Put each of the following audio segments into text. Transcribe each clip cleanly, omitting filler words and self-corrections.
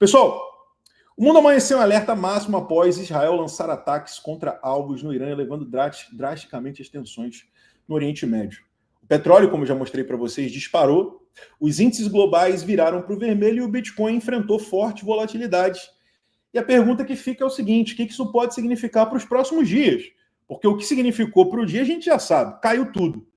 Pessoal, o mundo amanheceu em alerta máximo após Israel lançar ataques contra alvos no Irã, elevando drasticamente as tensões no Oriente Médio. O petróleo, como já mostrei para vocês, disparou, os índices globais viraram para o vermelho e o Bitcoin enfrentou forte volatilidade. E a pergunta que fica é o seguinte: o que isso pode significar para os próximos dias? Porque o que significou para o dia a gente já sabe, caiu tudo.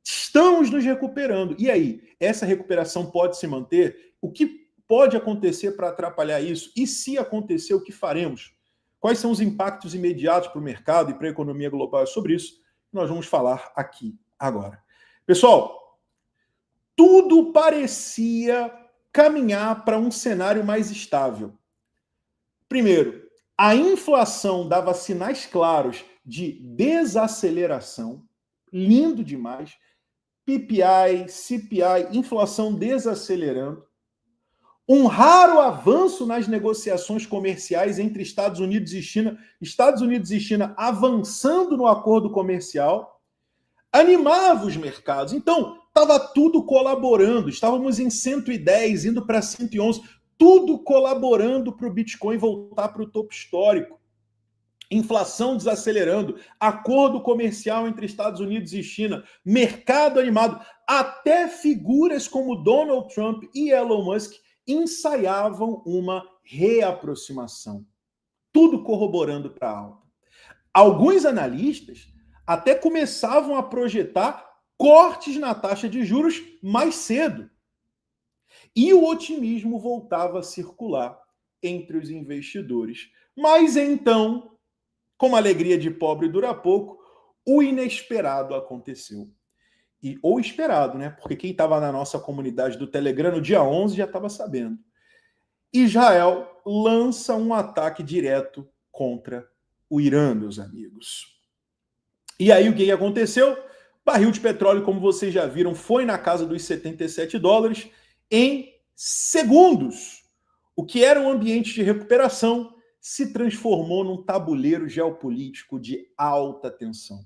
Estamos nos recuperando. E aí, essa recuperação pode se manter? O que pode acontecer para atrapalhar isso? E se acontecer, o que faremos? Quais são os impactos imediatos para o mercado e para a economia global? É sobre isso que nós vamos falar aqui agora. Pessoal, tudo parecia caminhar para um cenário mais estável. Primeiro, a inflação dava sinais claros de desaceleração, lindo demais, PPI, CPI, inflação desacelerando, um raro avanço nas negociações comerciais entre Estados Unidos e China avançando no acordo comercial, animava os mercados. Então, estava tudo colaborando, estávamos em 110, indo para 111, tudo colaborando para o Bitcoin voltar para o topo histórico. Inflação desacelerando, acordo comercial entre Estados Unidos e China, mercado animado, até figuras como Donald Trump e Elon Musk ensaiavam uma reaproximação. Tudo corroborando para a alta. Alguns analistas até começavam a projetar cortes na taxa de juros mais cedo. E o otimismo voltava a circular entre os investidores. Mas então, como a alegria de pobre dura pouco, o inesperado aconteceu. Ou esperado, né? Porque quem estava na nossa comunidade do Telegram no dia 11 já estava sabendo. Israel lança um ataque direto contra o Irã, meus amigos. E aí o que aconteceu? Barril de petróleo, como vocês já viram, foi na casa dos $77 em segundos. O que era um ambiente de recuperação se transformou num tabuleiro geopolítico de alta tensão.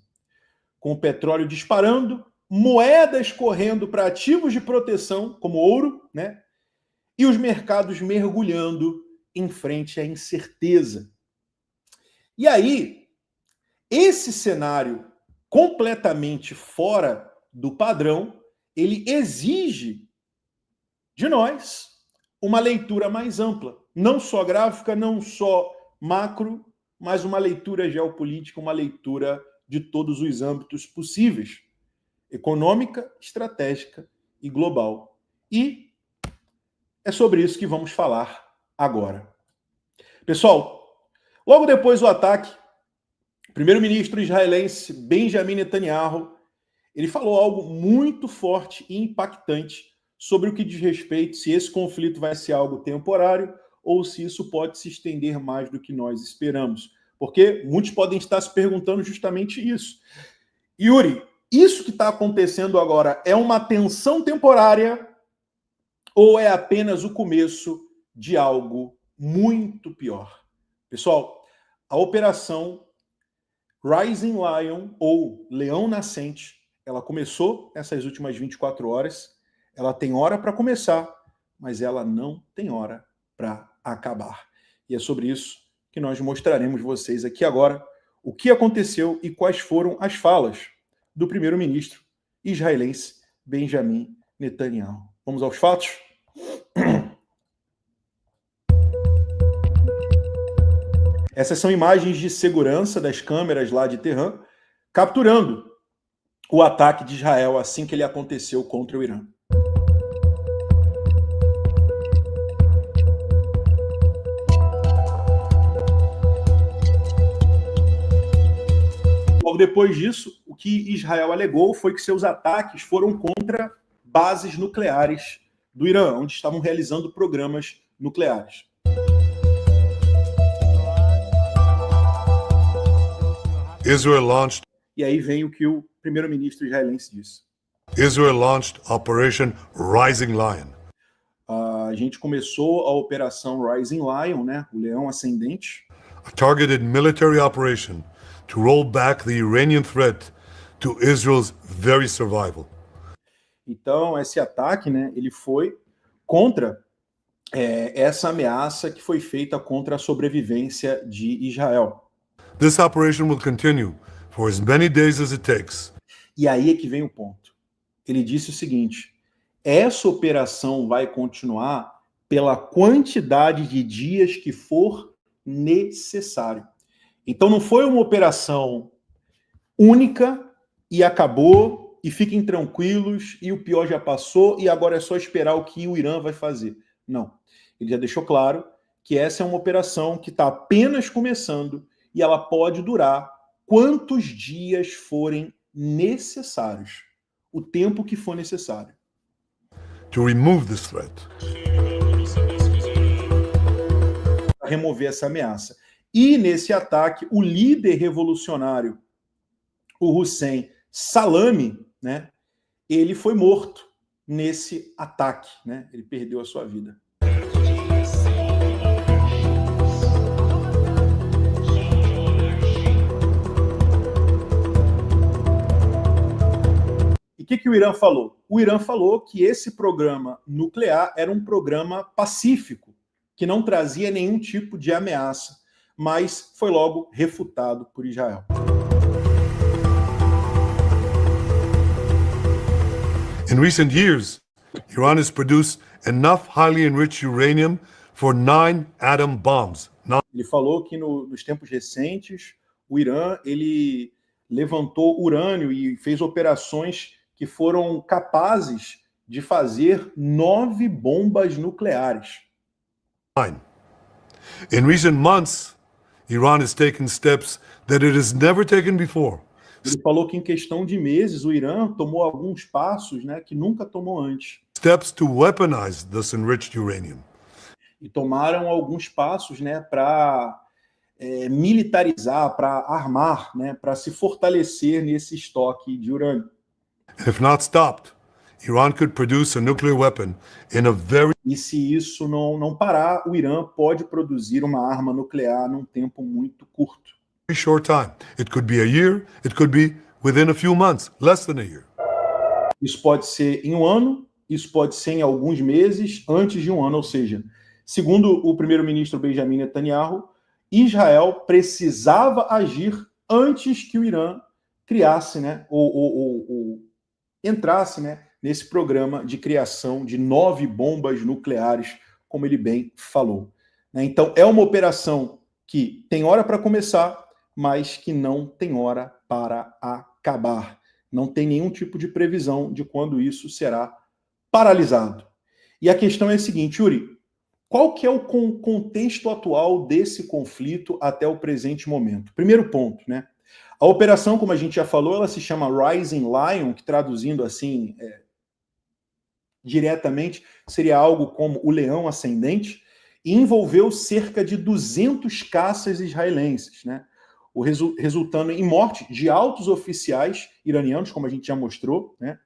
Com o petróleo disparando, moedas correndo para ativos de proteção, como ouro, né? E os mercados mergulhando em frente à incerteza. E aí, esse cenário completamente fora do padrão, ele exige de nós uma leitura mais ampla. Não só gráfica, não só macro, mas uma leitura geopolítica, uma leitura de todos os âmbitos possíveis. Econômica, estratégica e global. E é sobre isso que vamos falar agora. Pessoal, logo depois do ataque, o primeiro-ministro israelense Benjamin Netanyahu, ele falou algo muito forte e impactante sobre o que diz respeito se esse conflito vai ser algo temporário ou se isso pode se estender mais do que nós esperamos. Porque muitos podem estar se perguntando justamente isso. Yuri, isso que está acontecendo agora é uma tensão temporária ou é apenas o começo de algo muito pior? Pessoal, a operação Rising Lion, ou Leão Nascente, ela começou nessas últimas 24 horas, ela tem hora para começar, mas ela não tem hora para acabar. E é sobre isso que nós mostraremos vocês aqui agora o que aconteceu e quais foram as falas do primeiro-ministro israelense Benjamin Netanyahu. Vamos aos fatos? Essas são imagens de segurança das câmeras lá de Teherã, capturando o ataque de Israel assim que ele aconteceu contra o Irã. Logo depois disso, o que Israel alegou foi que seus ataques foram contra bases nucleares do Irã, onde estavam realizando programas nucleares. Israel launched. E aí vem o que o primeiro-ministro israelense disse. Israel launched Operation Rising Lion. A gente começou a operação Rising Lion, né, o Leão Ascendente. A targeted military operation to roll back the Iranian threat to Israel's very survival. Então, esse ataque, né, ele foi contra essa ameaça que foi feita contra a sobrevivência de Israel. This operation will continue for as many days as it takes. E aí é que vem o ponto. Ele disse o seguinte: essa operação vai continuar pela quantidade de dias que for necessário. Então não foi uma operação única e acabou, e fiquem tranquilos, e o pior já passou, e agora é só esperar o que o Irã vai fazer. Não. Ele já deixou claro que essa é uma operação que está apenas começando e ela pode durar quantos dias forem necessários. O tempo que for necessário. To remove this threat. Para remover essa ameaça. E nesse ataque, o líder revolucionário, o Hussein Salami, né, ele foi morto nesse ataque, né? Ele perdeu a sua vida. E o que o Irã falou? O Irã falou que esse programa nuclear era um programa pacífico, que não trazia nenhum tipo de ameaça, mas foi logo refutado por Israel. In recent years, Iran has produced enough highly enriched uranium for 9 atom bombs. Ele falou que nos tempos recentes, o Irã ele levantou urânio e fez operações que foram capazes de fazer 9 bombas nucleares. In recent months, Iran has taken steps that it has never taken before. Ele falou que em questão de meses o Irã tomou alguns passos, né, que nunca tomou antes. Steps to weaponize this enriched uranium. E tomaram alguns passos, né, para militarizar, para armar, né, para se fortalecer nesse estoque de urânio. If not stopped, Iran could produce a nuclear weapon in a very E se isso não parar, o Irã pode produzir uma arma nuclear num tempo muito curto. short time. It could be a year, it could be within a few months, less than a year. Isso pode ser em um ano, isso pode ser em alguns meses, antes de um ano, ou seja, segundo o primeiro-ministro Benjamin Netanyahu, Israel precisava agir antes que o Irã criasse, né, ou entrasse, né, nesse programa de criação de 9 bombas nucleares, como ele bem falou. Então, é uma operação que tem hora para começar, mas que não tem hora para acabar. Não tem nenhum tipo de previsão de quando isso será paralisado. E a questão é a seguinte, Yuri, qual que é o contexto atual desse conflito até o presente momento? Primeiro ponto, né? A operação, como a gente já falou, ela se chama Rising Lion, que traduzindo assim diretamente seria algo como o leão ascendente, e envolveu cerca de 200 caças israelenses, né? Resultando em morte de altos oficiais iranianos, como a gente já mostrou, né?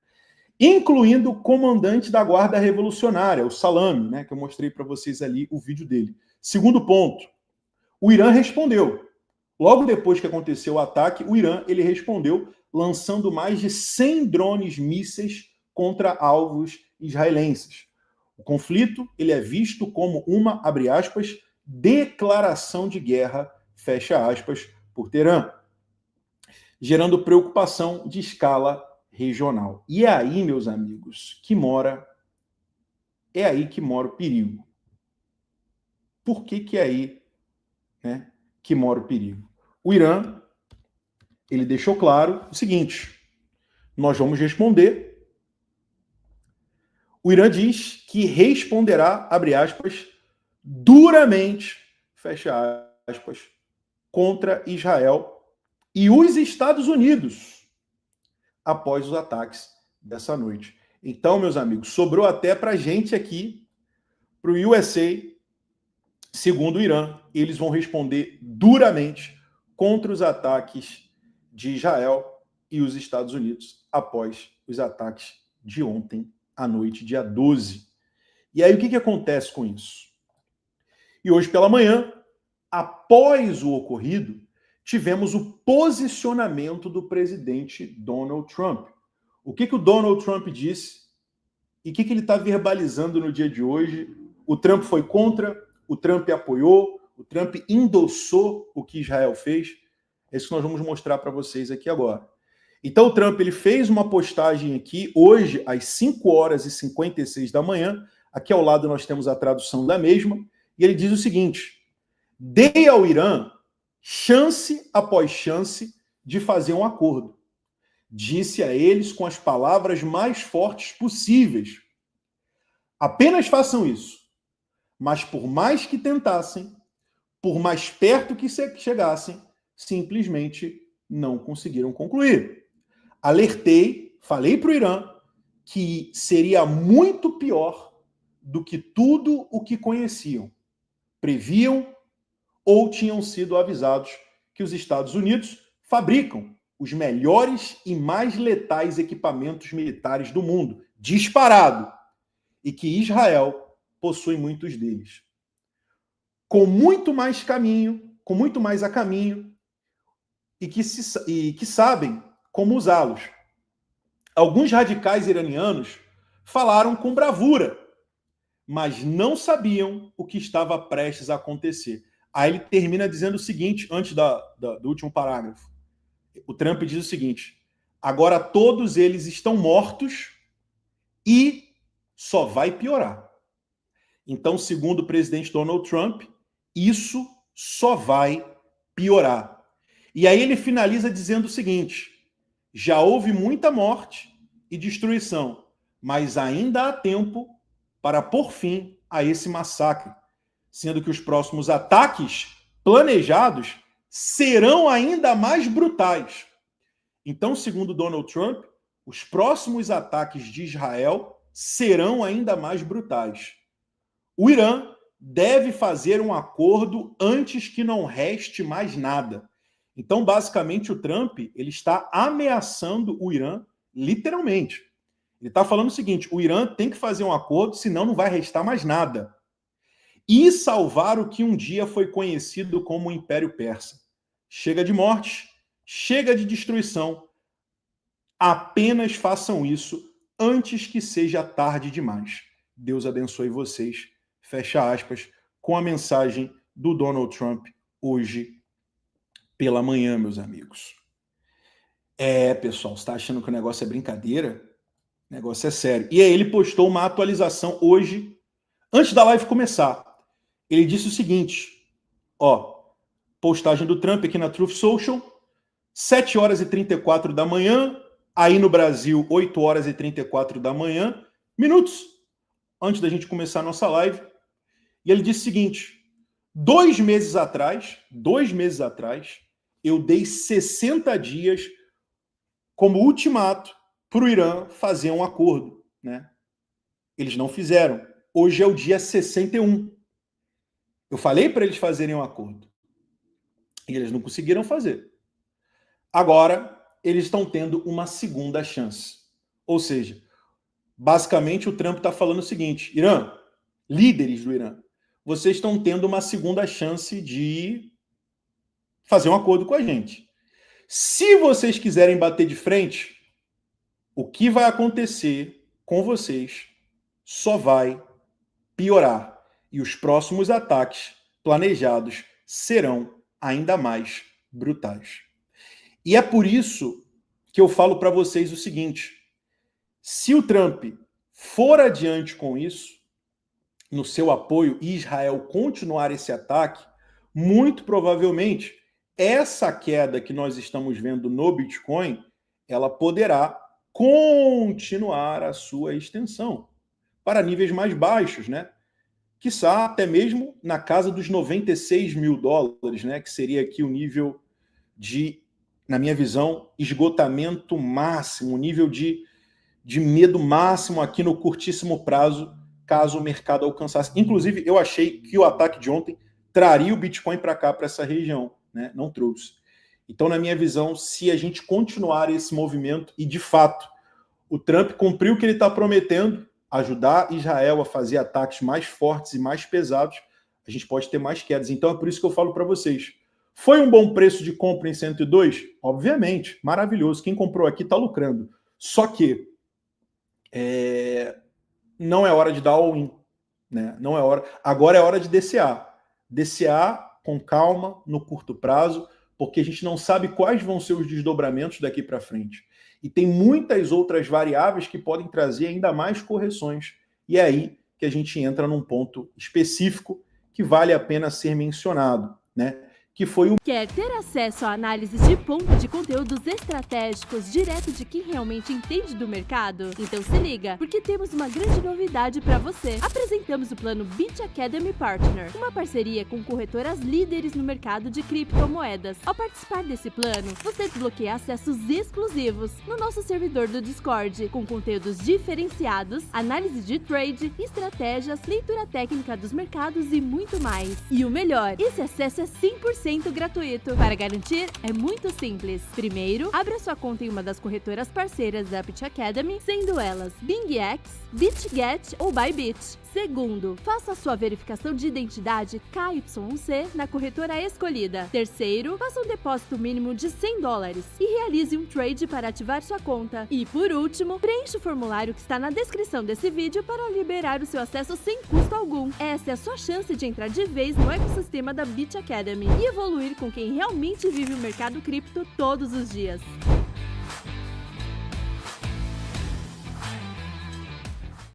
Incluindo o comandante da Guarda Revolucionária, o Salami, né? Que eu mostrei para vocês ali o vídeo dele. Segundo ponto, o Irã respondeu. Logo depois que aconteceu o ataque, o Irã ele respondeu lançando mais de 100 drones mísseis contra alvos israelenses. O conflito ele é visto como uma, abre aspas, declaração de guerra, fecha aspas, por Teherã, gerando preocupação de escala regional. E é aí, meus amigos, é aí que mora o perigo. Por que é aí, né, que mora o perigo? O Irã, ele deixou claro o seguinte: nós vamos responder. O Irã diz que responderá, abre aspas, duramente, fecha aspas, contra Israel e os Estados Unidos após os ataques dessa noite. Então, meus amigos, sobrou até para a gente aqui, para o USA, segundo o Irã, eles vão responder duramente contra os ataques de Israel e os Estados Unidos após os ataques de ontem à noite, dia 12. E aí, o que acontece com isso? E hoje pela manhã, após o ocorrido, tivemos o posicionamento do presidente Donald Trump. O que o Donald Trump disse e o que ele está verbalizando no dia de hoje, O Trump foi contra, o Trump apoiou, o Trump endossou o que Israel fez. É isso que nós vamos mostrar para vocês aqui agora. Então o Trump ele fez uma postagem aqui, hoje, às 5h56 da manhã. Aqui ao lado nós temos a tradução da mesma. E ele diz o seguinte: dei ao Irã chance após chance de fazer um acordo. Disse a eles com as palavras mais fortes possíveis: apenas façam isso. Mas por mais que tentassem, por mais perto que chegassem, simplesmente não conseguiram concluir. Alertei, falei para o Irã que seria muito pior do que tudo o que conheciam, previam ou tinham sido avisados que os Estados Unidos fabricam os melhores e mais letais equipamentos militares do mundo, disparado, e que Israel possui muitos deles. Com muito mais a caminho, e que sabem como usá-los. Alguns radicais iranianos falaram com bravura, mas não sabiam o que estava prestes a acontecer. Aí ele termina dizendo o seguinte, antes do último parágrafo. O Trump diz o seguinte: agora todos eles estão mortos e só vai piorar. Então, segundo o presidente Donald Trump, isso só vai piorar. E aí ele finaliza dizendo o seguinte: já houve muita morte e destruição, mas ainda há tempo para pôr fim a esse massacre, sendo que os próximos ataques planejados serão ainda mais brutais. Então, segundo Donald Trump, os próximos ataques de Israel serão ainda mais brutais. O Irã deve fazer um acordo antes que não reste mais nada. Então, basicamente, o Trump ele está ameaçando o Irã literalmente. Ele está falando o seguinte: o Irã tem que fazer um acordo, senão não vai restar mais nada. E salvar o que um dia foi conhecido como o Império Persa. Chega de morte, chega de destruição. Apenas façam isso antes que seja tarde demais. Deus abençoe vocês. Fecha aspas, com a mensagem do Donald Trump hoje pela manhã, meus amigos. Pessoal, você está achando que o negócio é brincadeira? O negócio é sério. E aí ele postou uma atualização hoje, antes da live começar. Ele disse o seguinte, postagem do Trump aqui na Truth Social, 7h34 da manhã, aí no Brasil, 8h34 da manhã, minutos antes da gente começar a nossa live. E ele disse o seguinte: 2 meses atrás, eu dei 60 dias como ultimato para o Irã fazer um acordo, né? Eles não fizeram. Hoje é o dia 61. Eu falei para eles fazerem um acordo. E eles não conseguiram fazer. Agora, eles estão tendo uma segunda chance. Ou seja, basicamente o Trump está falando o seguinte: Irã, líderes do Irã, vocês estão tendo uma segunda chance de fazer um acordo com a gente. Se vocês quiserem bater de frente, o que vai acontecer com vocês só vai piorar. E os próximos ataques planejados serão ainda mais brutais. E é por isso que eu falo para vocês o seguinte: se o Trump for adiante com isso, no seu apoio, e Israel continuar esse ataque, muito provavelmente essa queda que nós estamos vendo no Bitcoin, ela poderá continuar a sua extensão para níveis mais baixos, né? Quiçá até mesmo na casa dos 96 mil dólares, né? Que seria aqui o nível de, na minha visão, esgotamento máximo, o nível de medo máximo aqui no curtíssimo prazo, caso o mercado alcançasse. Inclusive, eu achei que o ataque de ontem traria o Bitcoin para cá, para essa região, né? Não trouxe. Então, na minha visão, se a gente continuar esse movimento, e de fato, o Trump cumpriu o que ele está prometendo, ajudar Israel a fazer ataques mais fortes e mais pesados, a gente pode ter mais quedas. Então, é por isso que eu falo para vocês. Foi um bom preço de compra em 102? Obviamente, maravilhoso. Quem comprou aqui está lucrando. Só que não é hora de dar all-in. né? Não é hora. Agora é hora de DCA. DCA com calma, no curto prazo, porque a gente não sabe quais vão ser os desdobramentos daqui para frente. E tem muitas outras variáveis que podem trazer ainda mais correções. E é aí que a gente entra num ponto específico que vale a pena ser mencionado, né? Que foi o... Quer ter acesso a análises de ponto de conteúdos estratégicos direto de quem realmente entende do mercado? Então se liga, porque temos uma grande novidade para você. Apresentamos o plano Bit Academy Partner, uma parceria com corretoras líderes no mercado de criptomoedas. Ao participar desse plano, você desbloqueia acessos exclusivos no nosso servidor do Discord, com conteúdos diferenciados, análise de trade, estratégias, leitura técnica dos mercados e muito mais. E o melhor, esse acesso é 100% gratuito. Para garantir, é muito simples. Primeiro, abra sua conta em uma das corretoras parceiras da Bit Academy, sendo elas BingX, BitGet ou Bybit. Segundo, faça a sua verificação de identidade KYC na corretora escolhida. Terceiro, faça um depósito mínimo de $100 e realize um trade para ativar sua conta. E por último, preencha o formulário que está na descrição desse vídeo para liberar o seu acesso sem custo algum. Essa é a sua chance de entrar de vez no ecossistema da Bit Academy e evoluir com quem realmente vive o mercado cripto todos os dias.